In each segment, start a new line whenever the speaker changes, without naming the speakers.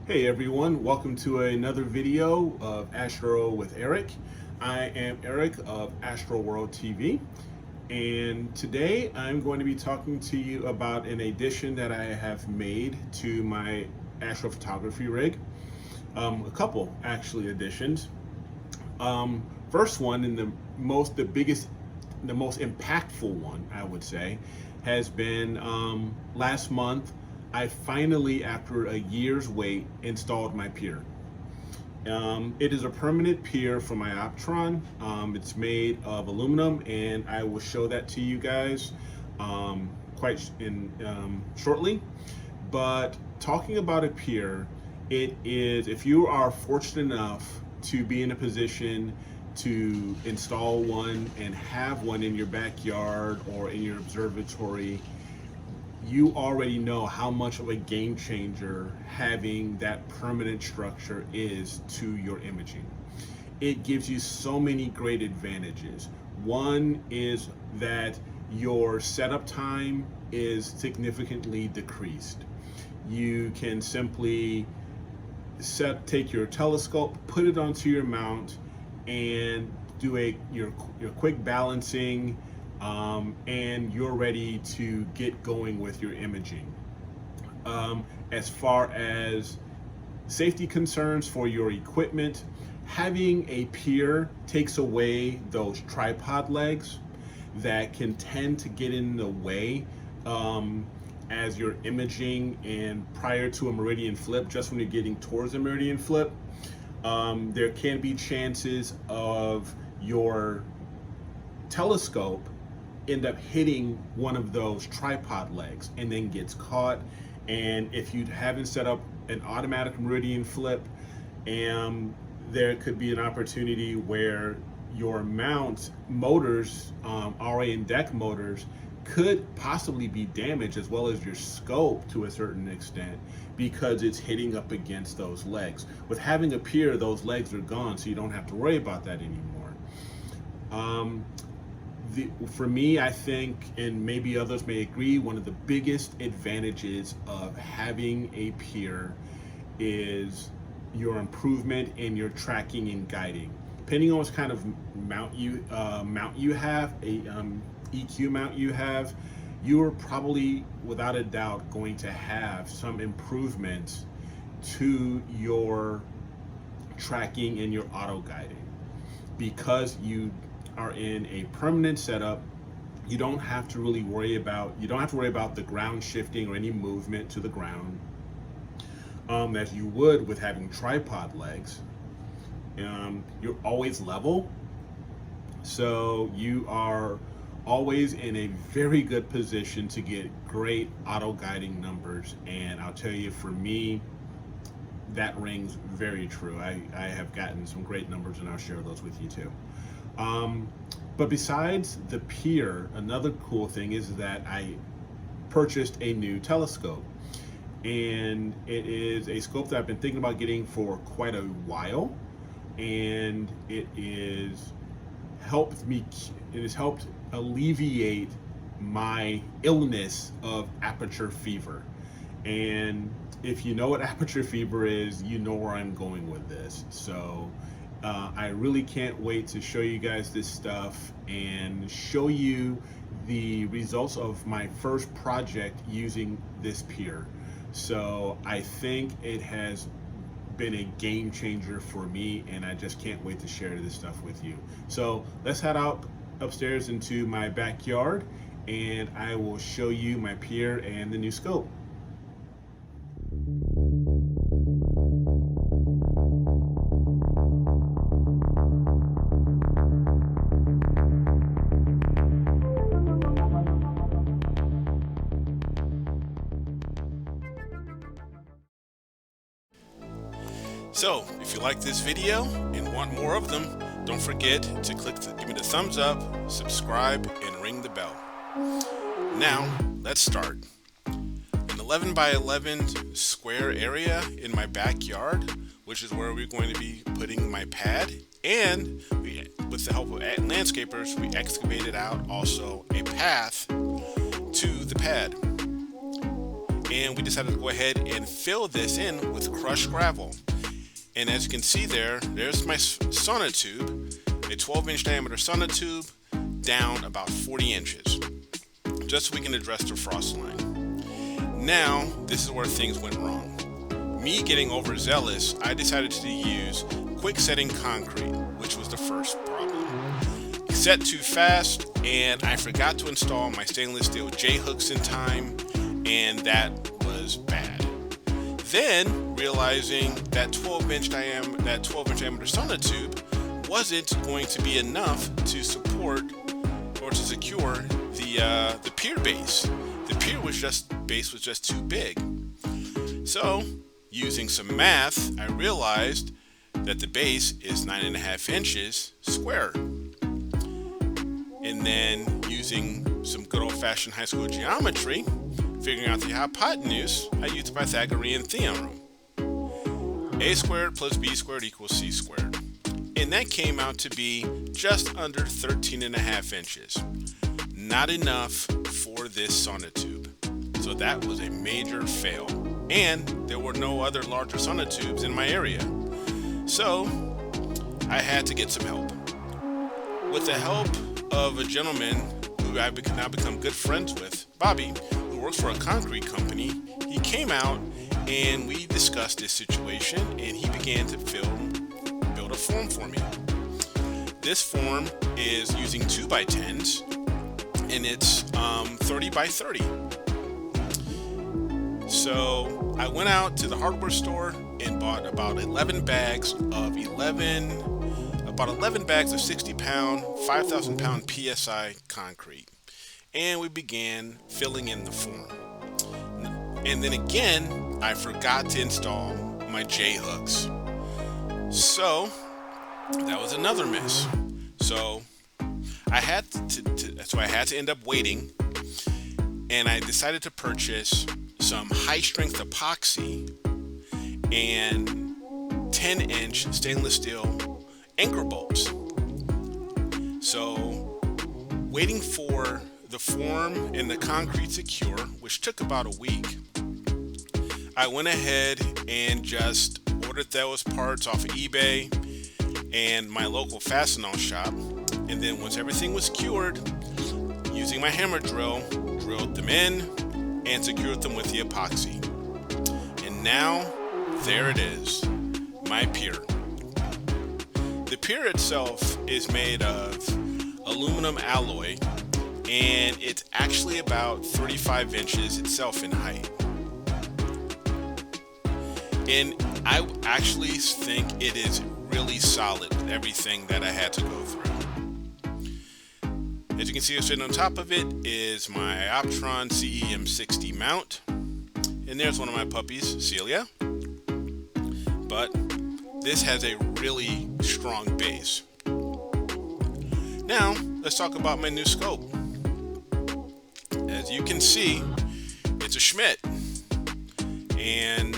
Hey everyone, welcome to another video of Astro with Eric. I am Eric of Astro World TV, and today I'm going to be talking to you about an addition that I have made to my astrophotography rig. A couple actually additions. First one and the biggest, the most impactful one, I would say, has been last month. I finally, after a year's wait, installed my pier. It is a permanent pier for my Optron. It's made of aluminum, and I will show that to you guys shortly. But talking about a pier, it is, if you are fortunate enough to be in a position to install one and have one in your backyard or in your observatory, you already know how much of a game changer having that permanent structure is to your imaging. It gives you so many great advantages. One is that your setup time is significantly decreased. You can simply take your telescope, put it onto your mount, and do your quick balancing, and you're ready to get going with your imaging. As far as safety concerns for your equipment, having a pier takes away those tripod legs that can tend to get in the way as you're imaging, and prior to a meridian flip, just when you're getting towards a meridian flip, there can be chances of your telescope end up hitting one of those tripod legs and then gets caught. And if you haven't set up an automatic meridian flip, there could be an opportunity where your mount motors, RA and deck motors, could possibly be damaged, as well as your scope to a certain extent, because it's hitting up against those legs. With having a pier, those legs are gone, so you don't have to worry about that anymore. For me, I think, and maybe others may agree, one of the biggest advantages of having a pier is your improvement in your tracking and guiding. Depending on what kind of mount you have, EQ mount you have, you are probably, without a doubt, going to have some improvements to your tracking and your auto guiding, because you are in a permanent setup. You don't have to worry about the ground shifting or any movement to the ground as you would with having tripod legs. You're always level, so you are always in a very good position to get great auto guiding numbers. And I'll tell you, for me, that rings very true. I have gotten some great numbers, and I'll share those with you too. But besides the pier, another cool thing is that I purchased a new telescope, and it is a scope that I've been thinking about getting for quite a while, and it has helped alleviate my illness of aperture fever. And if you know what aperture fever is, you know where I'm going with this. So I really can't wait to show you guys this stuff and show you the results of my first project using this pier. So I think it has been a game changer for me, and I just can't wait to share this stuff with you. So let's head out upstairs into my backyard, and I will show you my pier and the new scope. So, if you like this video and want more of them, don't forget to give me the thumbs up, subscribe, and ring the bell. Now, let's start. An 11 by 11 square area in my backyard, which is where we're going to be putting my pad, and with the help of landscapers, we excavated out also a path to the pad.
and we decided to go ahead and fill this in with crushed gravel. And as you can see there's my sonotube, a 12-inch diameter sonotube down about 40 inches, just so we can address the frost line. Now, this is where things went wrong. Me getting overzealous, I decided to use quick setting concrete, which was the first problem. Set too fast, and I forgot to install my stainless steel J-hooks in time, and that was bad. Then realizing that 12-inch diameter sonotube wasn't going to be enough to support or to secure the pier base. The pier base was just too big. So, using some math, I realized that the base is 9.5 inches square. And then using some good old-fashioned high school geometry, figuring out the hypotenuse, I used the Pythagorean theorem. A squared plus b squared equals c squared. And that came out to be just under 13.5 inches. Not enough for this sonotube. So that was a major fail. And there were no other larger sonotubes in my area. So I had to get some help. With the help of a gentleman who I've now become good friends with, Bobby, who works for a concrete company, he came out and we discussed this situation, and he began to build a form for me. This form is using 2x10s, and it's 30 by 30. So I went out to the hardware store and bought about 11 bags of 60-pound, 5,000-pound PSI concrete, and we began filling in the form. And then again, I forgot to install my J-hooks. So that was another miss. So I had to end up waiting, and I decided to purchase some high-strength epoxy and 10-inch stainless steel anchor bolts. So waiting for the form and the concrete to cure, which took about a week, I went ahead and just ordered those parts off of eBay and my local Fastenal shop. And then once everything was cured, using my hammer drill, drilled them in and secured them with the epoxy. And now, there it is, my pier. The pier itself is made of aluminum alloy, and it's actually about 35 inches itself in height. And I actually think it is really solid with everything that I had to go through. As you can see, sitting on top of it is my Optron CEM60 mount. And there's one of my puppies, Celia. But this has a really strong base. Now, let's talk about my new scope. As you can see, it's a Schmidt. And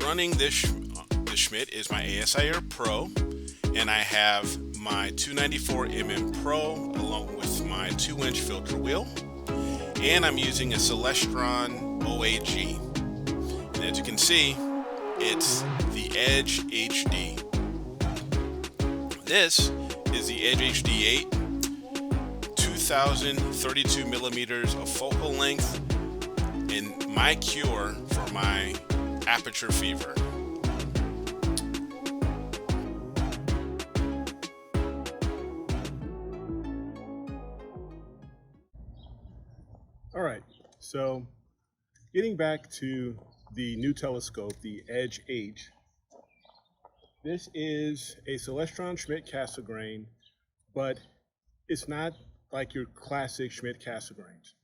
running this Schmidt is my ASIair Pro, and I have my 294mm Pro along with my 2-inch filter wheel, and I'm using a Celestron OAG. And as you can see, it's the EdgeHD. This is the EdgeHD 8, 2032 millimeters of focal length, and my cure for my aperture fever.
All right, so getting back to the new telescope, the Edge H. This is a Celestron Schmidt Cassegrain, but it's not like your classic Schmidt Cassegrains.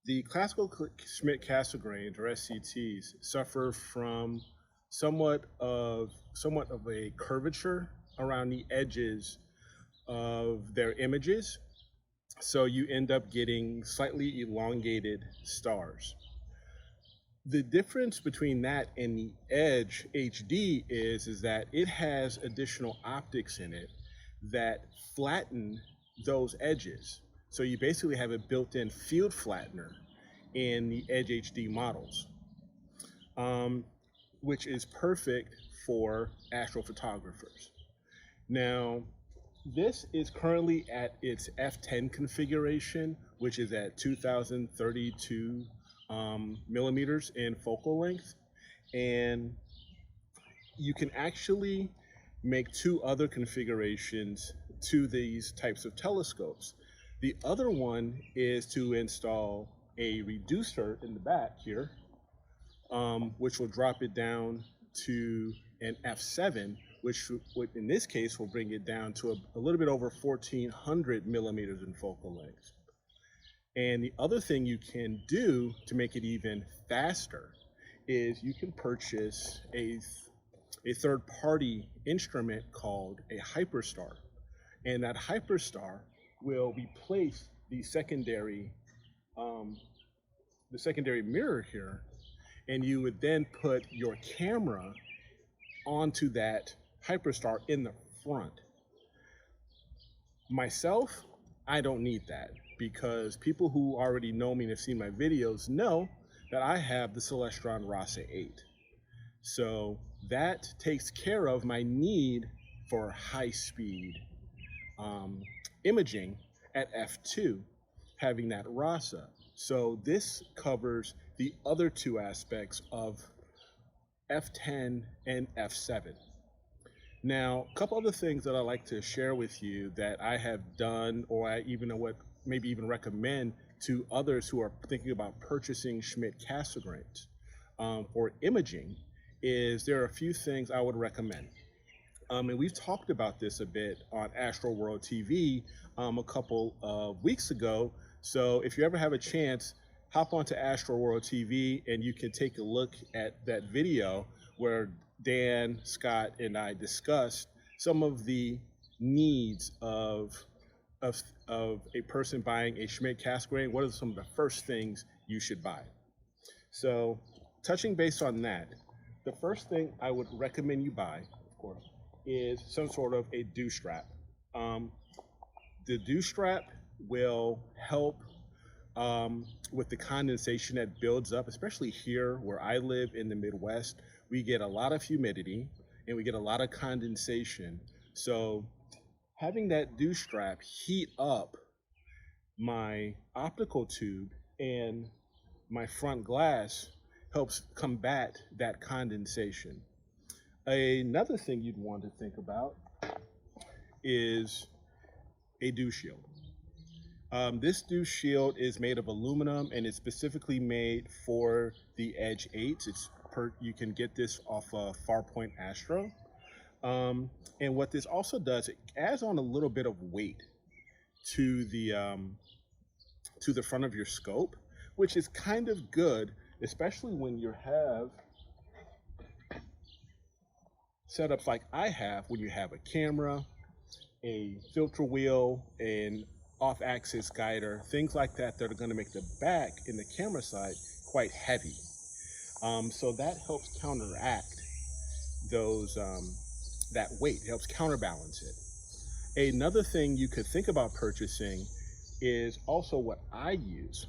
The classical Schmidt Cassegrains, or SCTs, suffer from somewhat of a curvature around the edges of their images, so you end up getting slightly elongated stars. The difference between that and the Edge HD is that it has additional optics in it that flatten those edges. So you basically have a built-in field flattener. in the EdgeHD models, which is perfect for astrophotographers. Now, this is currently at its f10 configuration, which is at 2032 millimeters in focal length. And you can actually make two other configurations to these types of telescopes. The other one is to install a reducer in the back here, which will drop it down to an f7, which in this case will bring it down to a little bit over 1400 millimeters in focal length. And the other thing you can do to make it even faster is you can purchase a third-party instrument called a hyperstar. And that hyperstar will replace the secondary mirror here, and you would then put your camera onto that hyperstar in the front. Myself, I don't need that, because people who already know me and have seen my videos know that I have the Celestron RASA 8. So that takes care of my need for high-speed imaging at f2, having that RASA. So this covers the other two aspects of f10 and f7. Now, a couple other things that I like to share with you that I have done, or I even know what maybe even recommend to others who are thinking about purchasing Schmidt-Cassegrains for imaging, is there are a few things I would recommend. And we've talked about this a bit on Astro World TV a couple of weeks ago. So if you ever have a chance, hop onto Astro World TV and you can take a look at that video where Dan, Scott, and I discussed some of the needs of a person buying a Schmidt-Cassegrain. What are some of the first things you should buy? So touching base on that, the first thing I would recommend you buy, of course, is some sort of a dew strap. The dew strap will help with the condensation that builds up, especially here where I live in the Midwest. We get a lot of humidity and we get a lot of condensation. So having that dew strap heat up my optical tube and my front glass helps combat that condensation. Another thing you'd want to think about is a dew shield. This dew shield is made of aluminum and it's specifically made for the Edge 8s. You can get this off of Farpoint Astro. And what this also does, it adds on a little bit of weight to the front of your scope, which is kind of good, especially when you have setups like I have, when you have a camera, a filter wheel, an off-axis guider, things like that that are going to make the back in the camera side quite heavy. So that helps counteract those that weight. It helps counterbalance it. Another thing you could think about purchasing is also what I use.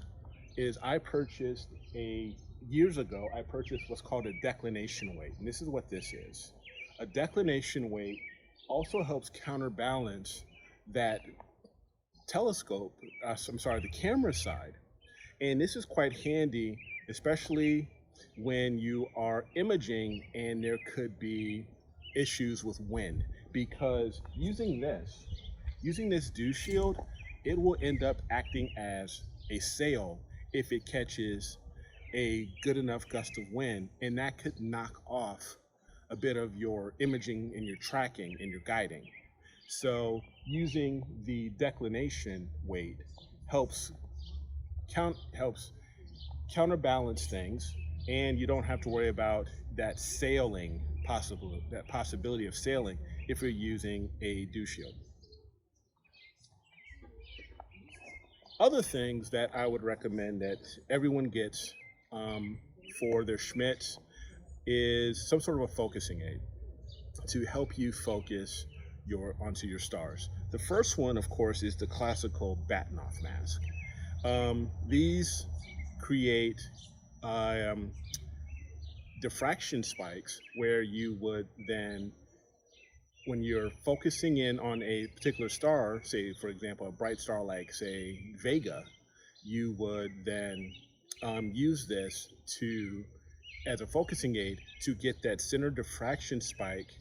Is I purchased years ago, I purchased what's called a declination weight, and this is what this is. A declination weight also helps counterbalance that the camera side. And this is quite handy, especially when you are imaging and there could be issues with wind, because using this dew shield, it will end up acting as a sail if it catches a good enough gust of wind, and that could knock off a bit of your imaging and your tracking and your guiding. So using the declination weight helps counterbalance things, and you don't have to worry about that possibility of sailing if you're using a dew shield. Other things that I would recommend that everyone gets for their Schmidts is some sort of a focusing aid to help you focus onto your stars. The first one, of course, is the classical Batnoff mask. These create diffraction spikes where you would then, when you're focusing in on a particular star, say for example a bright star like say Vega, you would then use this to as a focusing aid to get that center diffraction spike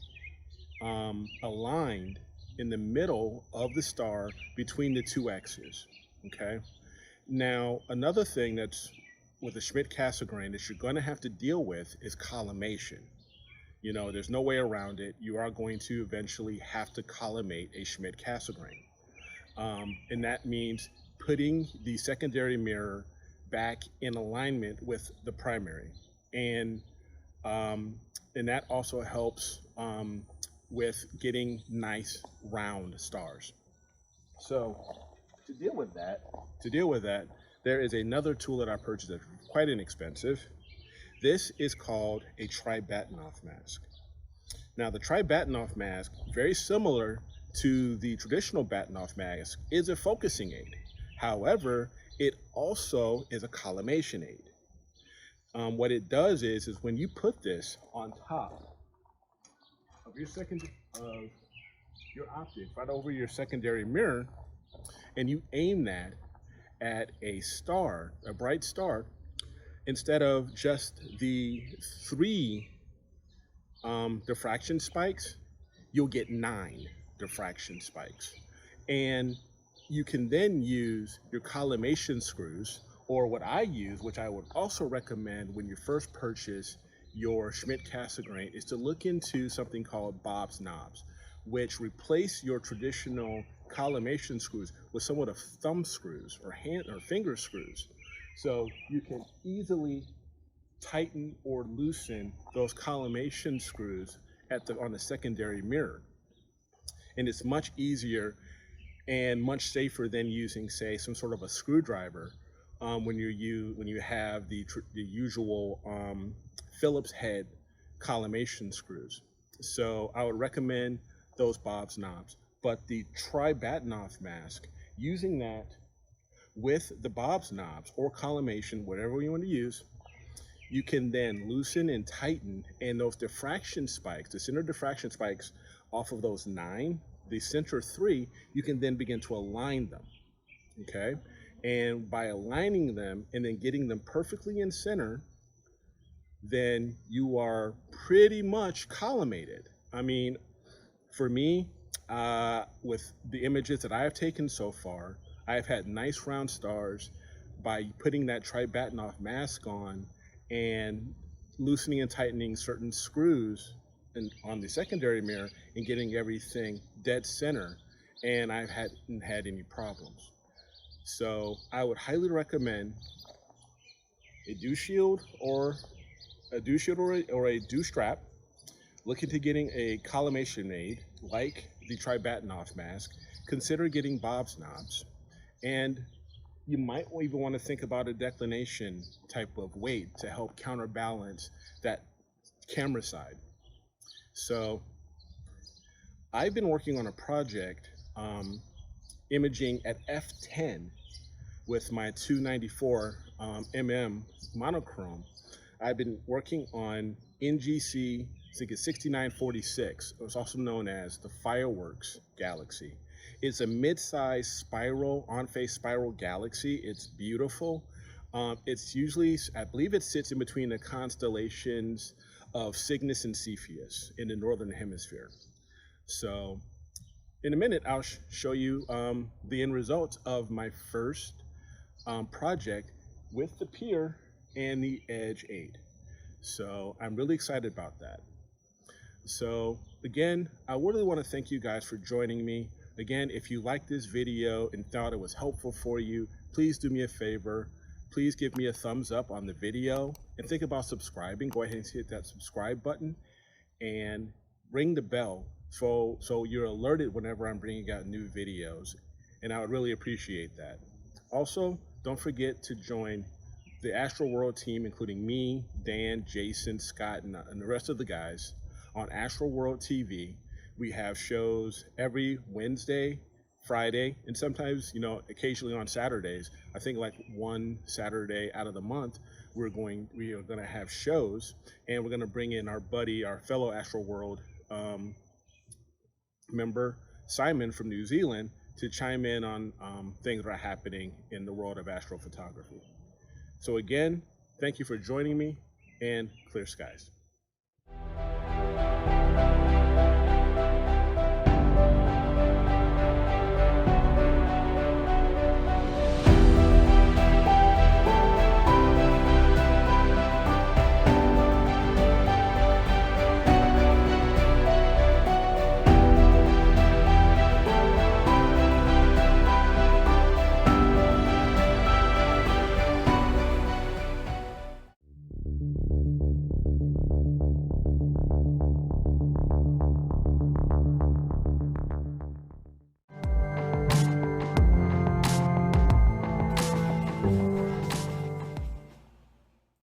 aligned in the middle of the star between the two X's. Okay. Now, another thing that's with the Schmidt-Cassegrain that you're going to have to deal with is collimation. You know, there's no way around it. You are going to eventually have to collimate a Schmidt-Cassegrain. And that means putting the secondary mirror back in alignment with the primary. And that also helps with getting nice round stars. So to deal with that, there is another tool that I purchased that's quite inexpensive. This is called a Tribatanoff mask. Now the Tribatanoff mask, very similar to the traditional Batanoff mask, is a focusing aid. However, it also is a collimation aid. What it does is when you put this on top of your optic, right over your secondary mirror, and you aim that at a star, a bright star, instead of just the 3 diffraction spikes, you'll get 9 diffraction spikes. And you can then use your collimation screws, or what I use, which I would also recommend when you first purchase your Schmidt-Cassegrain, is to look into something called Bob's knobs, which replace your traditional collimation screws with somewhat of thumb screws or hand or finger screws. So you can easily tighten or loosen those collimation screws on the secondary mirror. And it's much easier and much safer than using, say, some sort of a screwdriver when you have the usual Phillips head collimation screws. So I would recommend those Bob's knobs. But the Tribatanoff mask, using that with the Bob's knobs or collimation, whatever you want to use, you can then loosen and tighten, and those diffraction spikes, the center diffraction spikes off of those 9, the center 3, you can then begin to align them, okay? And by aligning them and then getting them perfectly in center, then you are pretty much collimated. I mean, for me, with the images that I have taken so far, I've had nice round stars by putting that Tribatanoff mask on and loosening and tightening certain screws on the secondary mirror and getting everything dead center, and I hadn't had any problems. So I would highly recommend a dew shield or a dew strap. Look into getting a collimation aid like the Tribatanoff mask. Consider getting Bob's knobs, and you might even want to think about a declination type of weight to help counterbalance that camera side. So I've been working on a project imaging at f10 with my 294 mm monochrome. I've been working on NGC, I think it's 6946. It's also known as the Fireworks Galaxy. It's a mid-sized spiral, on-face spiral galaxy. It's beautiful. It's usually, I believe it sits in between the constellations of Cygnus and Cepheus in the Northern Hemisphere. So in a minute, I'll show you the end result of my first project with the Pier and the EdgeHD. So I'm really excited about that. So again, I really want to thank you guys for joining me. Again, if you liked this video and thought it was helpful for you, please do me a favor. Please give me a thumbs up on the video and think about subscribing. Go ahead and hit that subscribe button and ring the bell so you're alerted whenever I'm bringing out new videos. And I would really appreciate that. Also, don't forget to join the Astro World team, including me, Dan, Jason, Scott, and the rest of the guys on Astro World TV. We have shows every Wednesday, Friday, and sometimes, you know, occasionally on Saturdays. I think like one Saturday out of the month, we are going to have shows, and we're going to bring in our buddy, our fellow Astroworld member, Simon from New Zealand, to chime in on things that are happening in the world of astrophotography. So again, thank you for joining me, and clear skies.